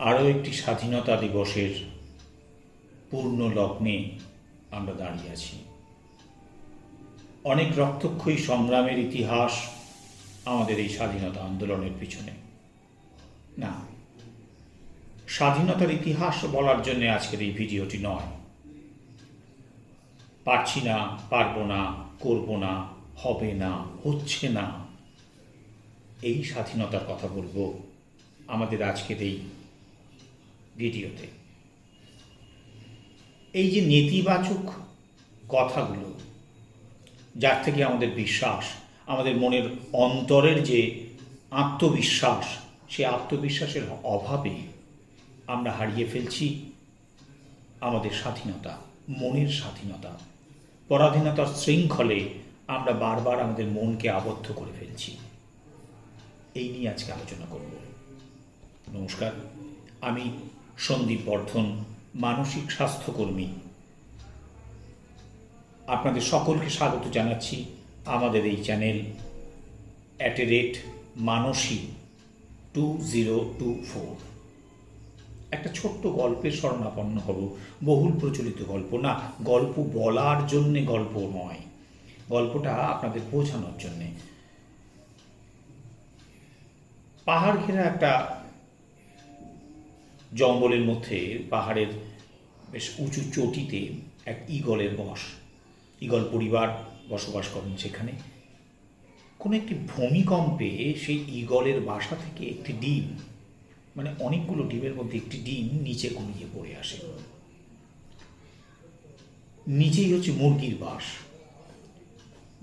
আরও একটি স্বাধীনতা দিবসের পূর্ণ লগ্নে আমরা দাঁড়িয়ে আছি। অনেক রক্তক্ষয়ী সংগ্রামের ইতিহাস আমাদের এই স্বাধীনতা আন্দোলনের পিছনে। না, স্বাধীনতার ইতিহাস বলার জন্য আজকের এই ভিডিওটি নয়। পারছি না, পারবো না, করবো না, হবে না, হচ্ছে না, এই স্বাধীনতার কথা বলবো আমাদের আজকের এই ভিডিওতে। এই যে নেতিবাচক কথাগুলো, যার থেকে আমাদের বিশ্বাস, আমাদের মনের অন্তরের যে আত্মবিশ্বাস, সে আত্মবিশ্বাসের অভাবে আমরা হারিয়ে ফেলছি আমাদের স্বাধীনতা, মনের স্বাধীনতা। পরাধীনতার শৃঙ্খলে আমরা বারবার আমাদের মনকে আবদ্ধ করে ফেলছি। এই নিয়ে আজকে আলোচনা করব। নমস্কার, আমি সন্দীপ বর্ধন, মানসিক স্বাস্থ্যকর্মী। আপনাদের সকলকে স্বাগত জানাচ্ছি আমাদের এই চ্যানেল @মানসী 2024। একটা ছোট্ট গল্পের শরণাপন্ন হব। বহুল প্রচলিত গল্প না, গল্প বলার জন্যে গল্প নয়, গল্পটা আপনাদের বোঝানোর জন্যে। পাহাড় ঘেরা একটা জঙ্গলের মধ্যে, পাহাড়ের বেশ উঁচু চটিতে এক ঈগলের বস। ঈগল পরিবার বসবাস করেন সেখানে। কোনো একটি ভূমিকম্পে সেই ঈগলের বাসা থেকে একটি ডিম, মানে অনেকগুলো ডিমের মধ্যে একটি ডিম নিচে ঘুমিয়ে পড়ে আসে। নিচেই হচ্ছে মুরগির বাস।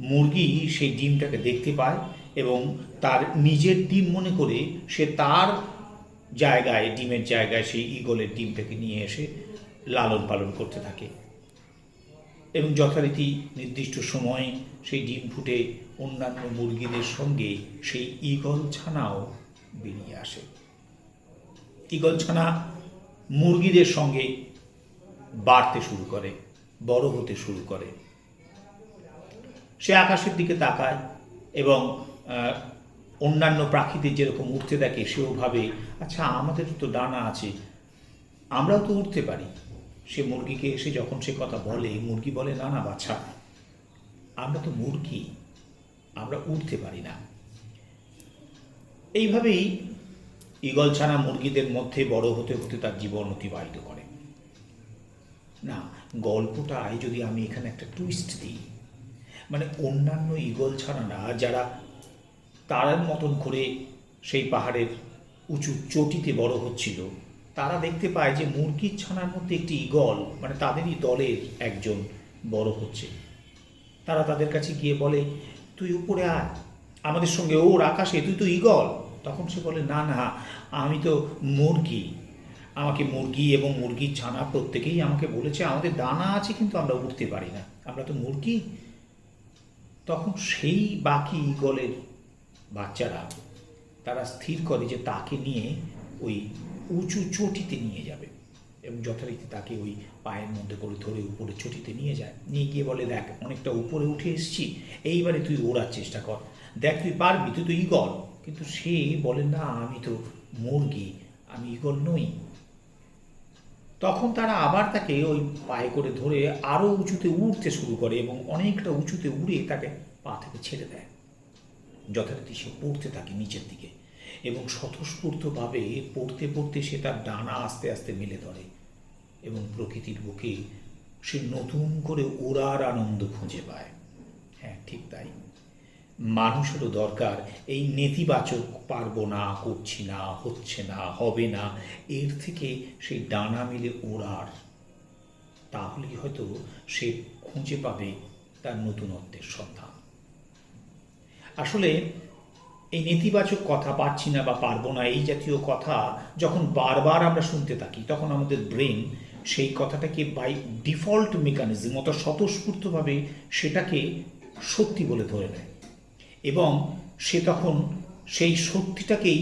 মুরগি সেই ডিমটাকে দেখতে পায় এবং তার নিজের ডিম মনে করে সে তার জায়গায়, ডিমের জায়গায় সেই ঈগলের ডিমটাকে নিয়ে এসে লালন পালন করতে থাকে এবং যথারীতি নির্দিষ্ট সময়ে সেই ডিম ফুটে অন্যান্য মুরগিদের সঙ্গে সেই ঈগল ছানাও বেরিয়ে আসে। ঈগল ছানা মুরগিদের সঙ্গে বাড়তে শুরু করে, বড় হতে শুরু করে। সে আকাশের দিকে তাকায় এবং অন্যান্য পাখিদের যেরকম উঠতে দেখে সেও ভাবে, আচ্ছা আমাদের তো ডানা আছে, আমরাও তো উঠতে পারি। সে মুরগিকে এসে যখন সে কথা বলে, মুরগি বলে, না না বাছা, আমরা তো মুরগি, আমরা উঠতে পারি না। এইভাবেই ঈগল ছানা মুরগিদের মধ্যে বড় হতে হতে তার জীবন অতিবাহিত করে। না, গল্পটায় যদি আমি এখানে একটা টুইস্ট দিই, মানে অন্যান্য ঈগল ছানারা যারা তারার মতন করে সেই পাহাড়ের উঁচু চটিতে বড় হচ্ছিল, তারা দেখতে পায় যে মুরগির ছানার মধ্যে একটি ঈগল, মানে তাদেরই দলের একজন বড় হচ্ছে। তারা তাদের কাছে গিয়ে বলে, তুই উপরে আয়, আমাদের সঙ্গে ওর আকাশে, তুই তো ঈগল। তখন সে বলে, না না, আমি তো মুরগি, আমাকে মুরগি এবং মুরগির ছানা প্রত্যেকেই আমাকে বলেছে আমাদের ডানা আছে কিন্তু আমরা উঠতে পারি না, আমরা তো মুরগি। তখন সেই বাকি ঈগলের বাচ্চারা তারা স্থির করে যে তাকে নিয়ে ওই উঁচু চটিতে নিয়ে যাবে এবং যথারীতি তাকে ওই পায়ের মধ্যে করে ধরে উপরে চটিতে নিয়ে যায়। নিয়ে গিয়ে বলে, দেখ অনেকটা উপরে উঠে এসেছি, এইবারে তুই ওড়ার চেষ্টা কর, দেখ তুই পারবি, তুই তো ঈগল। কিন্তু সে বলে, না আমি তো মুরগি, আমি ঈগল নই। তখন তারা আবার তাকে ওই পায়ে করে ধরে আরও উঁচুতে উঠতে শুরু করে এবং অনেকটা উঁচুতে উড়ে তাকে পা থেকে ছেড়ে দেয়। যথারীতি সে পড়তে থাকে নিচের দিকে এবং স্বতঃস্ফূর্তভাবে পড়তে পড়তে সে তার ডানা আস্তে আস্তে মেলে ধরে এবং প্রকৃতির বুকে সে নতুন করে ওড়ার আনন্দ খুঁজে পায়। হ্যাঁ, ঠিক তাই, মানুষেরও দরকার এই নেতিবাচক পারবো না, করছি না, হচ্ছে না, হবে না, এর থেকে সেই ডানা মেলে ওড়ার। তাহলেই হয়তো সে খুঁজে পাবে তার নতুনত্বের সন্ধান। আসলে এই নেতিবাচক কথা, পারছি না বা পারবো না, এই জাতীয় কথা যখন বারবার আমরা শুনতে থাকি, তখন আমাদের ব্রেন সেই কথাটাকে বাই ডিফল্ট মেকানিজম, অর্থাৎ স্বতঃস্ফূর্তভাবে সেটাকে সত্যি বলে ধরে নেয় এবং সে তখন সেই সত্যিটাকেই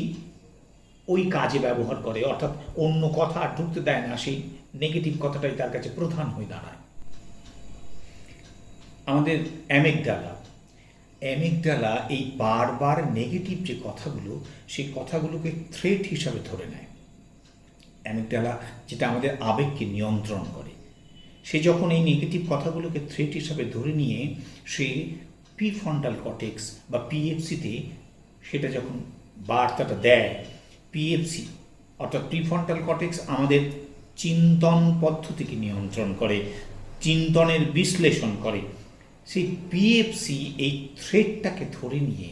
ওই কাজে ব্যবহার করে, অর্থাৎ অন্য কথা আর ঢুকতে দেয় না, সেই নেগেটিভ কথাটাই তার কাছে প্রধান হয়ে দাঁড়ায়। আমাদের অ্যামিগডালা এই বারবার নেগেটিভ যে কথাগুলো, সেই কথাগুলোকে থ্রেট হিসাবে ধরে নেয়। অ্যামিগডালা যেটা আমাদের আবেগকে নিয়ন্ত্রণ করে, সে যখন এই নেগেটিভ কথাগুলোকে থ্রেট হিসাবে ধরে নিয়ে সে প্রিফ্রন্টাল কর্টেক্স বা পিএফসিতে সেটা যখন বার্তাটা দেয়, পিএফসি অর্থাৎ প্রিফ্রন্টাল কর্টেক্স আমাদের চিন্তন পদ্ধতিকে নিয়ন্ত্রণ করে, চিন্তনের বিশ্লেষণ করে। সেই পিএফসি এই থ্রেটটাকে ধরে নিয়ে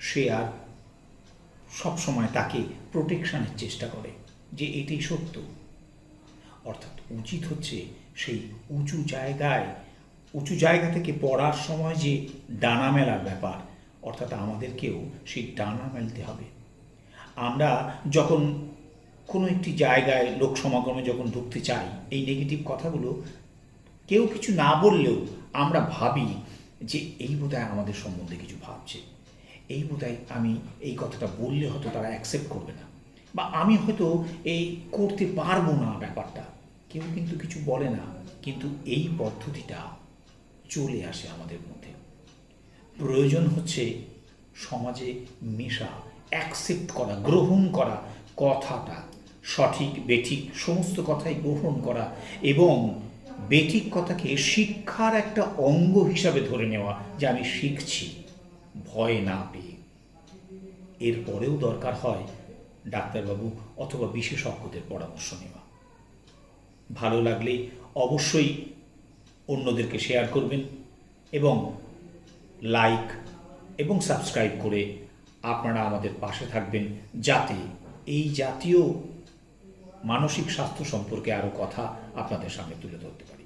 সে আর সবসময় তাকে প্রোটেকশনের চেষ্টা করে যে এটাই সত্য। অর্থাৎ উচিত হচ্ছে সেই উঁচু জায়গা থেকে পড়ার সময় যে ডানা মেলার ব্যাপার, অর্থাৎ আমাদেরকেও সেই ডানা মেলতে হবে। আমরা যখন কোনো একটি জায়গায় লোক সমাগমে যখন ঢুকতে চাই, এই নেগেটিভ কথাগুলো কেউ কিছু না বললেও আমরা ভাবি যে এই বোধহয় আমাদের সম্বন্ধে কিছু ভাবছে, এই বোধহয় আমি এই কথাটা বললে হয়তো তারা অ্যাকসেপ্ট করবে না, বা আমি হয়তো এই করতে পারবো না ব্যাপারটা। কেউ কিন্তু কিছু বলে না, কিন্তু এই পদ্ধতিটা চলে আসে আমাদের মধ্যে। প্রয়োজন হচ্ছে সমাজে মেশা, অ্যাকসেপ্ট করা, গ্রহণ করা, কথাটা সঠিক বেঠিক সমস্ত কথাই গ্রহণ করা এবং বেঠিক কথাকে শিক্ষার একটা অঙ্গ হিসাবে ধরে নেওয়া, যে আমি শিখছি ভয় না পেয়ে। এরপরেও দরকার হয় ডাক্তারবাবু অথবা বিশেষজ্ঞদের পরামর্শ নেওয়া। ভালো লাগলে অবশ্যই অন্যদেরকে শেয়ার করবেন এবং লাইক এবং সাবস্ক্রাইব করে আপনারা আমাদের পাশে থাকবেন, যাতে এই জাতীয় মানসিক স্বাস্থ্য সম্পর্কে আরও কথা আপনাদের সামনে তুলে ধরতে পারি।